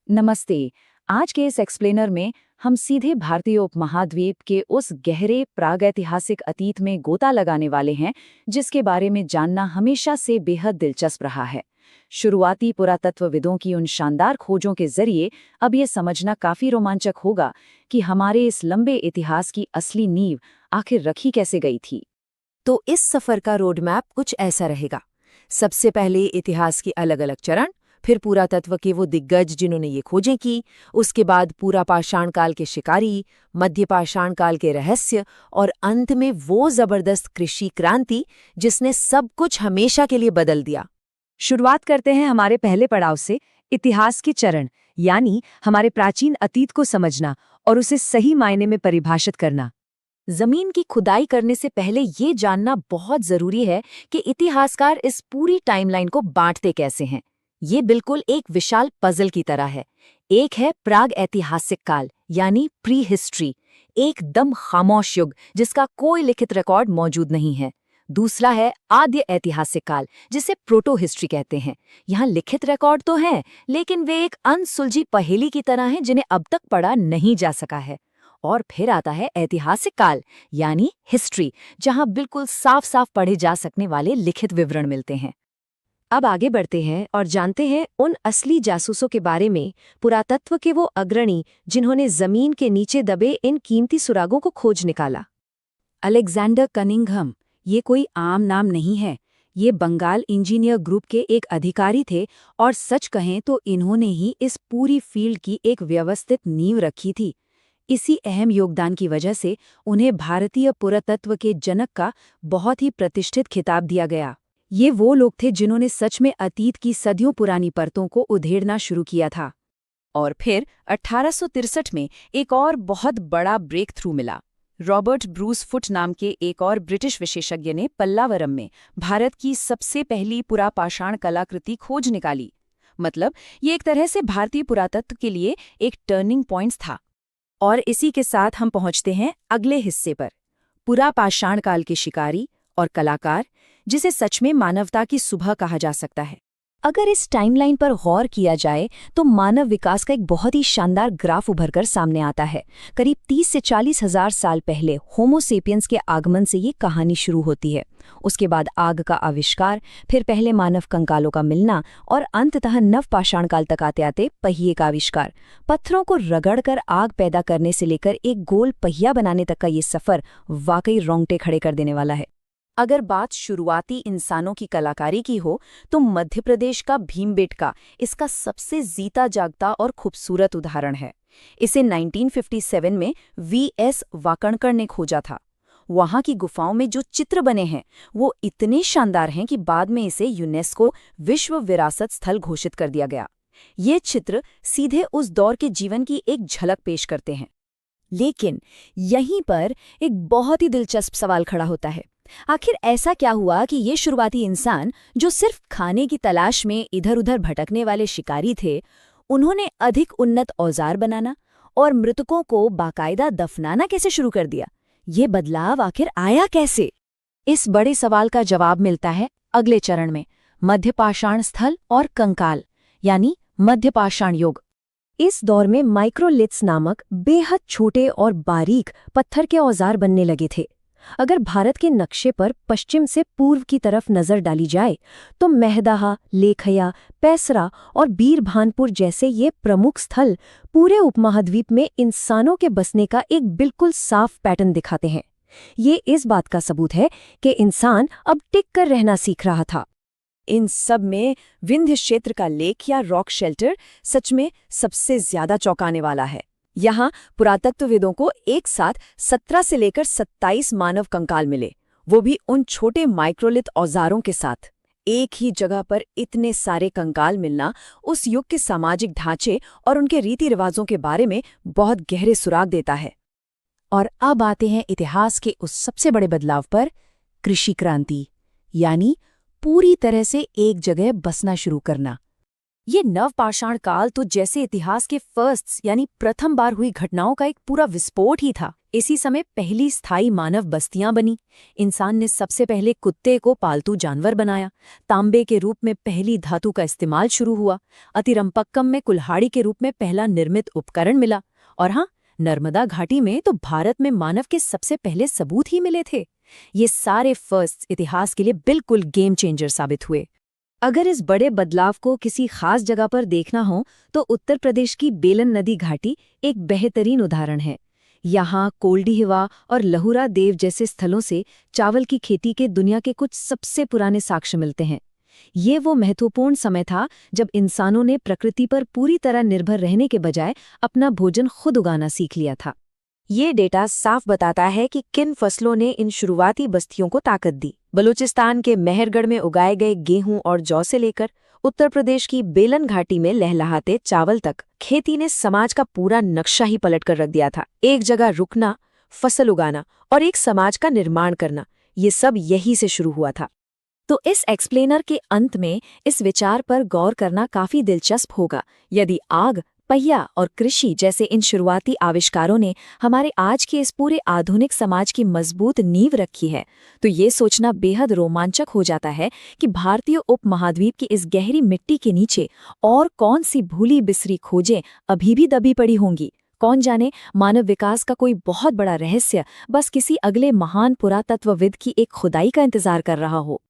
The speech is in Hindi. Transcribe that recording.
नमस्ते। आज के इस एक्सप्लेनर में हम सीधे भारतीय उपमहाद्वीप के उस गहरे प्रागैतिहासिक अतीत में गोता लगाने वाले हैं जिसके बारे में जानना हमेशा से बेहद दिलचस्प रहा है। शुरुआती पुरातत्वविदों की उन शानदार खोजों के जरिए अब ये समझना काफी रोमांचक होगा कि हमारे इस लंबे इतिहास की असली नींव आखिर रखी कैसे गई थी। तो इस सफर का रोड मैप कुछ ऐसा रहेगा। सबसे पहले इतिहास के अलग अलग चरण, फिर पुरातत्व के वो दिग्गज जिन्होंने ये खोजें की, उसके बाद पूरा पाषाण काल के शिकारी, मध्य पाषाण काल के रहस्य और अंत में वो जबरदस्त कृषि क्रांति जिसने सब कुछ हमेशा के लिए बदल दिया। शुरुआत करते हैं हमारे पहले पड़ाव से, इतिहास के चरण, यानी हमारे प्राचीन अतीत को समझना और उसे सही मायने में परिभाषित करना। जमीन की खुदाई करने से पहले ये जानना बहुत जरूरी है कि इतिहासकार इस पूरी टाइमलाइन को बांटते कैसे हैं। ये बिल्कुल एक विशाल पजल की तरह है। एक है प्राग ऐतिहासिक काल यानी प्री हिस्ट्री, एकदम खामोश युग जिसका कोई लिखित रिकॉर्ड मौजूद नहीं है। दूसरा है आद्य ऐतिहासिक काल जिसे प्रोटो हिस्ट्री कहते हैं। यहाँ लिखित रिकॉर्ड तो हैं, लेकिन वे एक अनसुलझी पहेली की तरह हैं जिन्हें अब तक पढ़ा नहीं जा सका है। और फिर आता है ऐतिहासिक काल यानी हिस्ट्री, जहाँ बिल्कुल साफ साफ पढ़े जा सकने वाले लिखित विवरण मिलते हैं। अब आगे बढ़ते हैं और जानते हैं उन असली जासूसों के बारे में, पुरातत्व के वो अग्रणी जिन्होंने जमीन के नीचे दबे इन कीमती सुरागों को खोज निकाला। अलेक्जेंडर कनिंघम, ये कोई आम नाम नहीं है। ये बंगाल इंजीनियर ग्रुप के एक अधिकारी थे और सच कहें तो इन्होंने ही इस पूरी फील्ड की एक व्यवस्थित नींव रखी थी। इसी अहम योगदान की वजह से उन्हें भारतीय पुरातत्व के जनक का बहुत ही प्रतिष्ठित खिताब दिया गया। ये वो लोग थे जिन्होंने सच में अतीत की सदियों पुरानी परतों को उधेड़ना शुरू किया था। और फिर 1863 में एक और बहुत बड़ा ब्रेक थ्रू मिला। रॉबर्ट ब्रूस फुट नाम के एक और ब्रिटिश विशेषज्ञ ने पल्लावरम में भारत की सबसे पहली पुरापाषाण कलाकृति खोज निकाली। मतलब ये एक तरह से भारतीय पुरातत्व के लिए एक टर्निंग पॉइंट्स था। और इसी के साथ हम पहुंचते हैं अगले हिस्से पर, पुरापाषाण काल के शिकारी और कलाकार, जिसे सच में मानवता की सुबह कहा जा सकता है। अगर इस टाइमलाइन पर गौर किया जाए तो मानव विकास का एक बहुत ही शानदार ग्राफ उभरकर सामने आता है। करीब 30 से 40 हजार साल पहले होमो सेपियंस के आगमन से ये कहानी शुरू होती है। उसके बाद आग का आविष्कार, फिर पहले मानव कंकालों का मिलना और अंततः नव पाषाण काल तक आते आते पहिए का आविष्कार। पत्थरों को रगड़कर आग पैदा करने से लेकर एक गोल पहिया बनाने तक का ये सफर वाकई रोंगटे खड़े कर देने वाला है। अगर बात शुरुआती इंसानों की कलाकारी की हो तो मध्य प्रदेश का भीमबेटका इसका सबसे जीता जागता और खूबसूरत उदाहरण है। इसे 1957 में V.S. वाकणकर ने खोजा था। वहां की गुफाओं में जो चित्र बने हैं वो इतने शानदार हैं कि बाद में इसे यूनेस्को विश्व विरासत स्थल घोषित कर दिया गया। ये चित्र सीधे उस दौर के जीवन की एक झलक पेश करते हैं। लेकिन यहीं पर एक बहुत ही दिलचस्प सवाल खड़ा होता है। आखिर ऐसा क्या हुआ कि ये शुरुआती इंसान, जो सिर्फ खाने की तलाश में इधर उधर भटकने वाले शिकारी थे, उन्होंने अधिक उन्नत औजार बनाना और मृतकों को बाकायदा दफनाना कैसे शुरू कर दिया? ये बदलाव आखिर आया कैसे? इस बड़े सवाल का जवाब मिलता है अगले चरण में, मध्यपाषाण स्थल और कंकाल यानी मध्यपाषाण युग। इस दौर में माइक्रोलिथ्स नामक बेहद छोटे और बारीक पत्थर के औजार बनने लगे थे। अगर भारत के नक्शे पर पश्चिम से पूर्व की तरफ नजर डाली जाए तो मेहदाहा, लेखया, पैसरा और बीरभानपुर जैसे ये प्रमुख स्थल पूरे उपमहाद्वीप में इंसानों के बसने का एक बिल्कुल साफ पैटर्न दिखाते हैं। ये इस बात का सबूत है कि इंसान अब टिक कर रहना सीख रहा था। इन सब में विंध्य क्षेत्र का लेक या रॉक शेल्टर सच में सबसे ज्यादा चौंकाने वाला है। यहाँ पुरातत्वविदों को एक साथ 17 से लेकर 27 मानव कंकाल मिले, वो भी उन छोटे माइक्रोलिथ औजारों के साथ। एक ही जगह पर इतने सारे कंकाल मिलना उस युग के सामाजिक ढांचे और उनके रीति रिवाजों के बारे में बहुत गहरे सुराग देता है। और अब आते हैं इतिहास के उस सबसे बड़े बदलाव पर, कृषि क्रांति, यानी पूरी तरह से एक जगह बसना शुरू करना। ये नवपाषाण काल तो जैसे इतिहास के फर्स्ट्स यानी प्रथम बार हुई घटनाओं का एक पूरा विस्फोट ही था। इसी समय पहली स्थायी मानव बस्तियां बनी। इंसान ने सबसे पहले कुत्ते को पालतू जानवर बनाया। तांबे के रूप में पहली धातु का इस्तेमाल शुरू हुआ। अतिरंपक्कम में कुल्हाड़ी के रूप में पहला निर्मित उपकरण मिला। और हाँ, नर्मदा घाटी में तो भारत में मानव के सबसे पहले सबूत ही मिले थे। ये सारे फर्स्ट इतिहास के लिए बिल्कुल गेम चेंजर साबित हुए। अगर इस बड़े बदलाव को किसी खास जगह पर देखना हो तो उत्तर प्रदेश की बेलन नदी घाटी एक बेहतरीन उदाहरण है। यहाँ कोल्डीहिवा और लहुरा देव जैसे स्थलों से चावल की खेती के दुनिया के कुछ सबसे पुराने साक्ष्य मिलते हैं। ये वो महत्वपूर्ण समय था जब इंसानों ने प्रकृति पर पूरी तरह निर्भर रहने के बजाय अपना भोजन खुद उगाना सीख लिया था। ये डेटा साफ बताता है कि किन फसलों ने इन शुरुआती बस्तियों को ताकत दी। बलूचिस्तान के मेहरगढ़ में उगाए गए गेहूं और जौ से लेकर उत्तर प्रदेश की बेलन घाटी में लहलहाते चावल तक, खेती ने समाज का पूरा नक्शा ही पलट कर रख दिया था। एक जगह रुकना, फसल उगाना और एक समाज का निर्माण करना, ये सब यही से शुरू हुआ था। तो इस एक्सप्लेनर के अंत में इस विचार पर गौर करना काफी दिलचस्प होगा। यदि आग, पहिया और कृषि जैसे इन शुरुआती आविष्कारों ने हमारे आज के इस पूरे आधुनिक समाज की मजबूत नींव रखी है, तो ये सोचना बेहद रोमांचक हो जाता है कि भारतीय उपमहाद्वीप की इस गहरी मिट्टी के नीचे और कौन सी भूली बिसरी खोजें अभी भी दबी पड़ी होंगी। कौन जाने, मानव विकास का कोई बहुत बड़ा रहस्य बस किसी अगले महान पुरातत्वविद की एक खुदाई का इंतजार कर रहा हो।